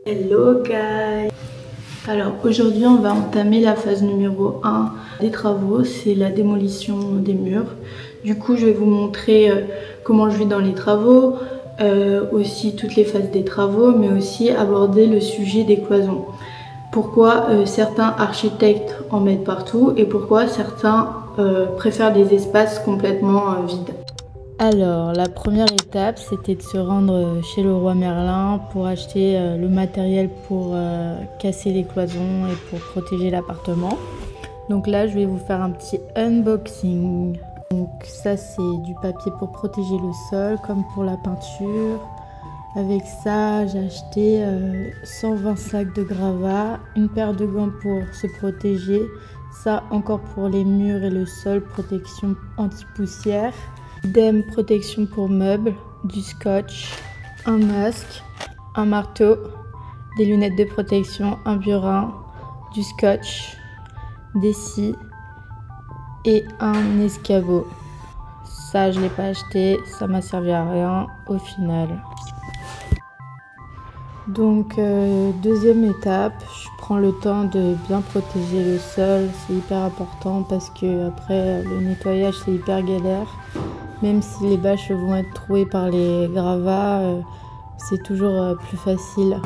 Hello guys! Alors aujourd'hui on va entamer la phase numéro 1 des travaux, c'est la démolition des murs. Du coup je vais vous montrer comment je vais dans les travaux, aussi toutes les phases des travaux, mais aussi aborder le sujet des cloisons. Pourquoi certains architectes en mettent partout et pourquoi certains préfèrent des espaces complètement vides. Alors, la première étape, c'était de se rendre chez le roi Merlin pour acheter le matériel pour casser les cloisons et pour protéger l'appartement. Donc là, je vais vous faire un petit unboxing. Donc ça, c'est du papier pour protéger le sol, comme pour la peinture. Avec ça, j'ai acheté 120 sacs de gravats, une paire de gants pour se protéger. Ça, encore pour les murs et le sol, protection anti-poussière. Idem, protection pour meubles, du scotch, un masque, un marteau, des lunettes de protection, un burin, du scotch, des scies et un escabeau. Ça, je ne l'ai pas acheté, ça m'a servi à rien au final. Donc, deuxième étape, je prends le temps de bien protéger le sol. C'est hyper important parce que après le nettoyage, c'est hyper galère. Même si les bâches vont être trouées par les gravats, c'est toujours plus facile.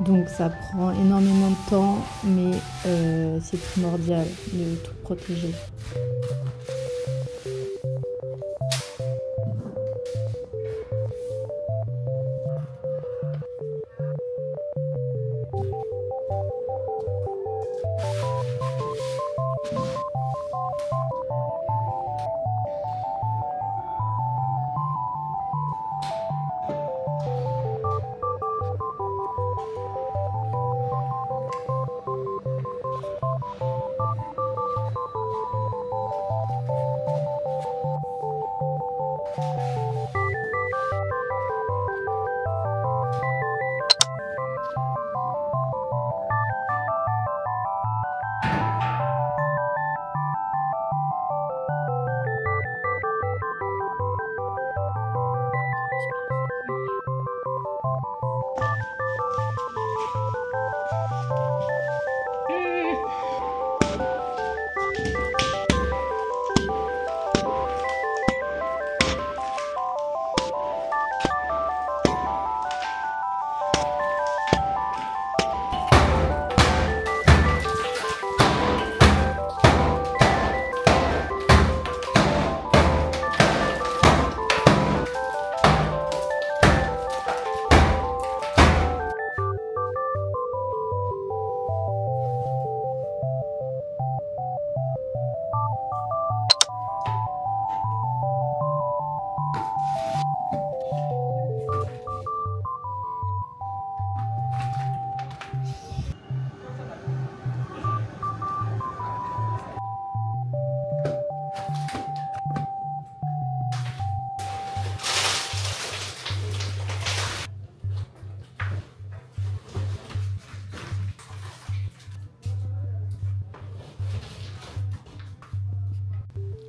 Donc ça prend énormément de temps, mais c'est primordial de tout protéger.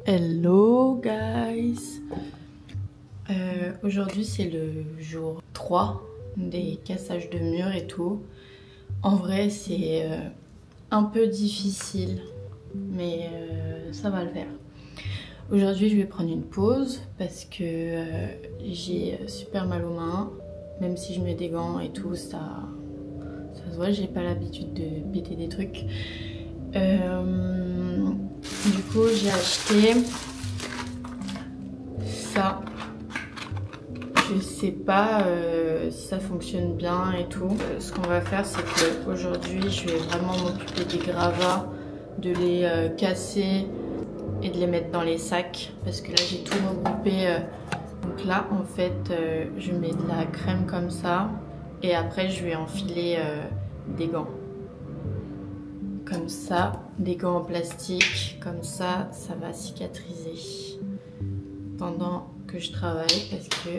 Hello guys! Aujourd'hui c'est le jour 3 des cassages de murs et tout. En vrai c'est un peu difficile, mais ça va le faire. Aujourd'hui je vais prendre une pause parce que j'ai super mal aux mains. Même si je mets des gants et tout, ça se voit, j'ai pas l'habitude de péter des trucs. Du coup j'ai acheté ça. Je sais pas si ça fonctionne bien et tout. Ce qu'on va faire, c'est qu'aujourd'hui je vais vraiment m'occuper des gravats, de les casser et de les mettre dans les sacs parce que là j'ai tout regroupé. Donc là en fait je mets de la crème comme ça et après je vais enfiler des gants. Comme ça, des gants en plastique, comme ça, ça va cicatriser pendant que je travaille parce que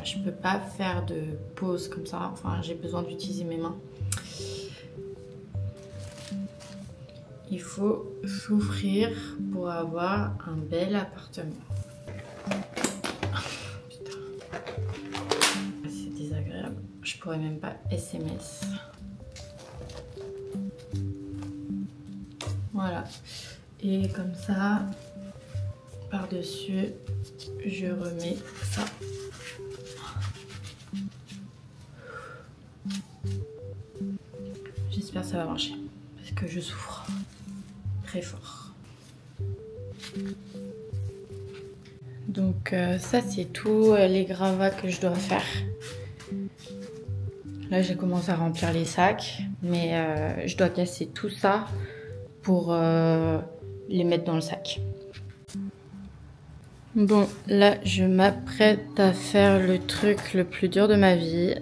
je peux pas faire de pause comme ça, enfin j'ai besoin d'utiliser mes mains. il faut souffrir pour avoir un bel appartement. Putain. C'est désagréable. Je pourrais même pas SMS. Voilà. Et comme ça, par-dessus, je remets ça. J'espère que ça va marcher. Parce que je souffre très fort. Donc ça c'est tout les gravats que je dois faire. Là j'ai commencé à remplir les sacs, mais je dois casser tout ça pour les mettre dans le sac. Bon, là je m'apprête à faire le truc le plus dur de ma vie.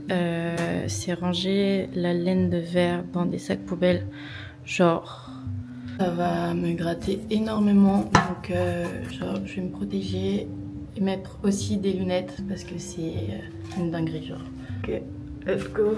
C'est ranger la laine de verre dans des sacs poubelles. Genre, ça va me gratter énormément. Donc genre, je vais me protéger et mettre aussi des lunettes parce que c'est une dinguerie genre. Ok, let's go.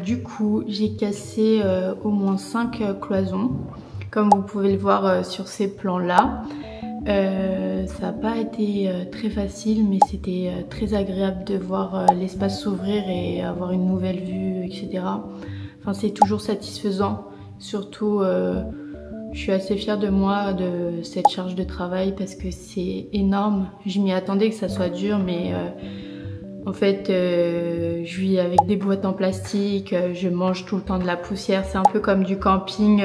Du coup, j'ai cassé au moins 5 cloisons, comme vous pouvez le voir sur ces plans-là. Ça n'a pas été très facile, mais c'était très agréable de voir l'espace s'ouvrir et avoir une nouvelle vue, etc. Enfin, c'est toujours satisfaisant. Surtout, je suis assez fière de moi, de cette charge de travail, parce que c'est énorme. Je m'y attendais que ça soit dur, mais en fait, je vis avec des boîtes en plastique, je mange tout le temps de la poussière. C'est un peu comme du camping,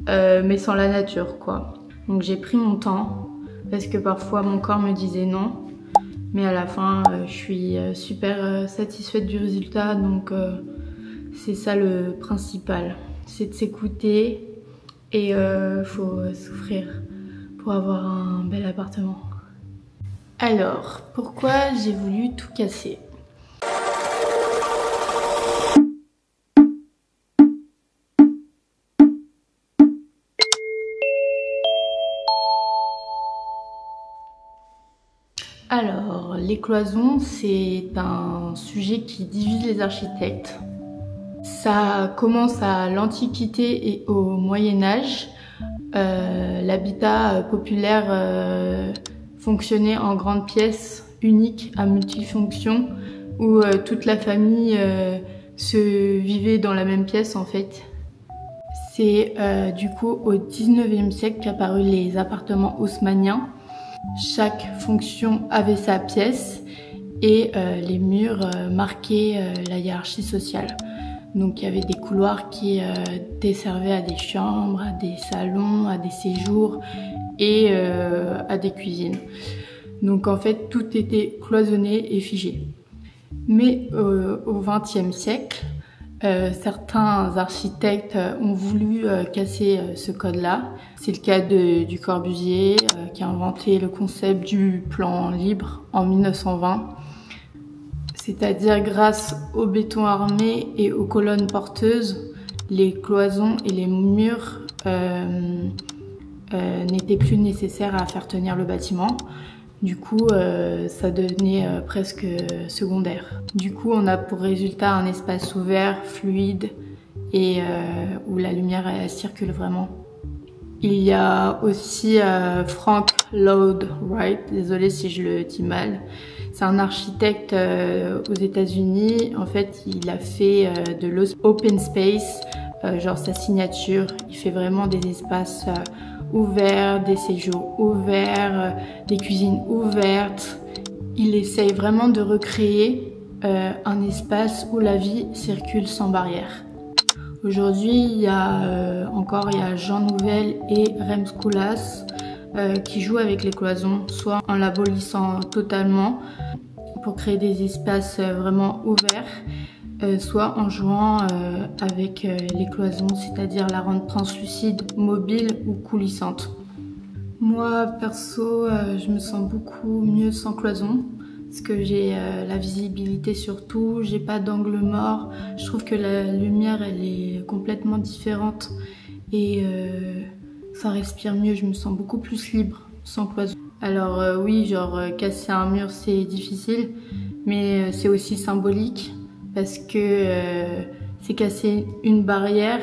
mais sans la nature, quoi. Donc j'ai pris mon temps, parce que parfois mon corps me disait non. Mais à la fin, je suis super satisfaite du résultat, donc c'est ça le principal. C'est de s'écouter et faut souffrir pour avoir un bel appartement. Alors, pourquoi j'ai voulu tout casser? Alors, les cloisons, c'est un sujet qui divise les architectes. Ça commence à l'Antiquité et au Moyen-Âge. L'habitat populaire fonctionnait en grandes pièces uniques à multifonctions où toute la famille se vivait dans la même pièce en fait. C'est du coup au 19e siècle qu'apparurent les appartements haussmanniens. Chaque fonction avait sa pièce et les murs marquaient la hiérarchie sociale. Donc il y avait des couloirs qui desservaient à des chambres, à des salons, à des séjours et à des cuisines. Donc en fait tout était cloisonné et figé. Mais au XXe siècle, certains architectes ont voulu casser ce code-là. C'est le cas du Corbusier qui a inventé le concept du plan libre en 1920. C'est-à-dire grâce au béton armé et aux colonnes porteuses, les cloisons et les murs n'étaient plus nécessaires à faire tenir le bâtiment. Du coup, ça devenait presque secondaire. Du coup, on a pour résultat un espace ouvert, fluide et où la lumière circule vraiment. Il y a aussi Frank Lloyd Wright, désolé si je le dis mal. C'est un architecte aux États-Unis. En fait, il a fait de l'open space, genre sa signature. Il fait vraiment des espaces ouverts, des séjours ouverts, des cuisines ouvertes. Il essaye vraiment de recréer un espace où la vie circule sans barrière. Aujourd'hui, il y a Jean Nouvel et Rem Koolhaas qui jouent avec les cloisons, soit en l'abolissant totalement pour créer des espaces vraiment ouverts, soit en jouant avec les cloisons, c'est-à-dire la rendre translucide, mobile ou coulissante. Moi, perso, je me sens beaucoup mieux sans cloison parce que j'ai la visibilité sur tout, j'ai pas d'angle mort. Je trouve que la lumière, elle est complètement différente et ça respire mieux, je me sens beaucoup plus libre sans cloison. Alors oui, genre casser un mur c'est difficile, mais c'est aussi symbolique parce que c'est casser une barrière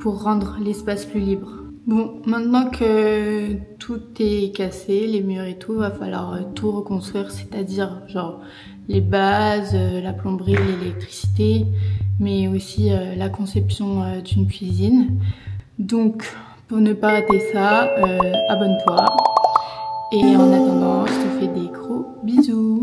pour rendre l'espace plus libre. Bon, maintenant que tout est cassé, les murs et tout, va falloir tout reconstruire, c'est-à-dire genre les bases, la plomberie, l'électricité, mais aussi la conception d'une cuisine. Donc, pour ne pas rater ça, abonne-toi. Et en attendant, je te fais des gros bisous.